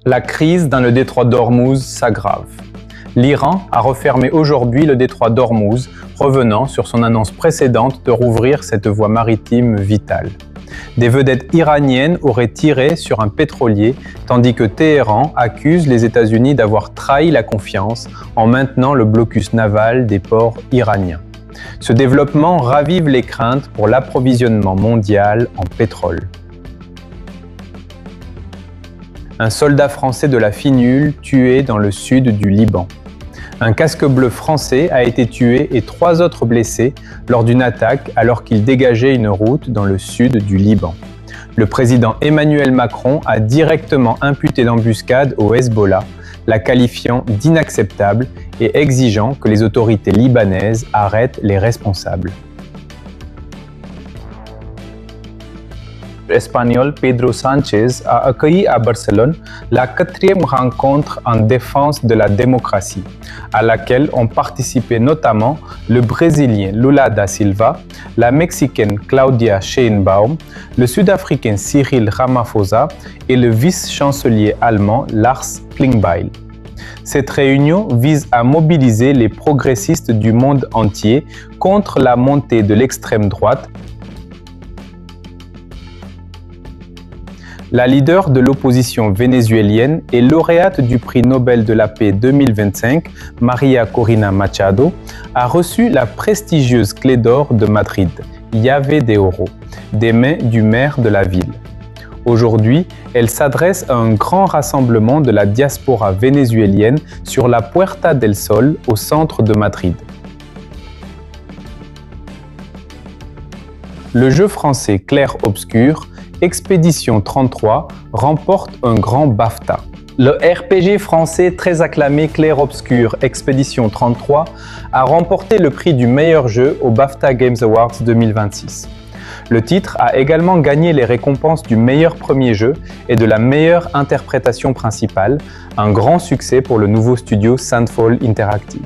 La crise dans le détroit d'Ormuz s'aggrave. L'Iran a refermé aujourd'hui le détroit d'Ormuz, revenant sur son annonce précédente de rouvrir cette voie maritime vitale. Des vedettes iraniennes auraient tiré sur un pétrolier, tandis que Téhéran accuse les États-Unis d'avoir trahi la confiance en maintenant le blocus naval des ports iraniens. Ce développement ravive les craintes pour l'approvisionnement mondial en pétrole. Un soldat français de la FINUL tué dans le sud du Liban. Un casque bleu français a été tué et 3 autres blessés lors d'une attaque alors qu'il dégageait une route dans le sud du Liban. Le président Emmanuel Macron a directement imputé l'embuscade au Hezbollah, la qualifiant d'inacceptable et exigeant que les autorités libanaises arrêtent les responsables. Espagnol Pedro Sánchez a accueilli à Barcelone la 4e rencontre en défense de la démocratie, à laquelle ont participé notamment le Brésilien Lula da Silva, la Mexicaine Claudia Sheinbaum, le Sud-Africain Cyril Ramaphosa et le vice-chancelier allemand Lars Klingbeil. Cette réunion vise à mobiliser les progressistes du monde entier contre la montée de l'extrême droite. La leader de l'opposition vénézuélienne et lauréate du prix Nobel de la paix 2025, María Corina Machado, a reçu la prestigieuse clé d'or de Madrid, Llave de Oro, des mains du maire de la ville. Aujourd'hui, elle s'adresse à un grand rassemblement de la diaspora vénézuélienne sur la Puerta del Sol au centre de Madrid. Le jeu français Clair-Obscur, Expédition 33 remporte un grand BAFTA. Le RPG français très acclamé Clair-Obscur Expédition 33 a remporté le prix du meilleur jeu au BAFTA Games Awards 2026. Le titre a également gagné les récompenses du meilleur premier jeu et de la meilleure interprétation principale, un grand succès pour le nouveau studio Sandfall Interactive.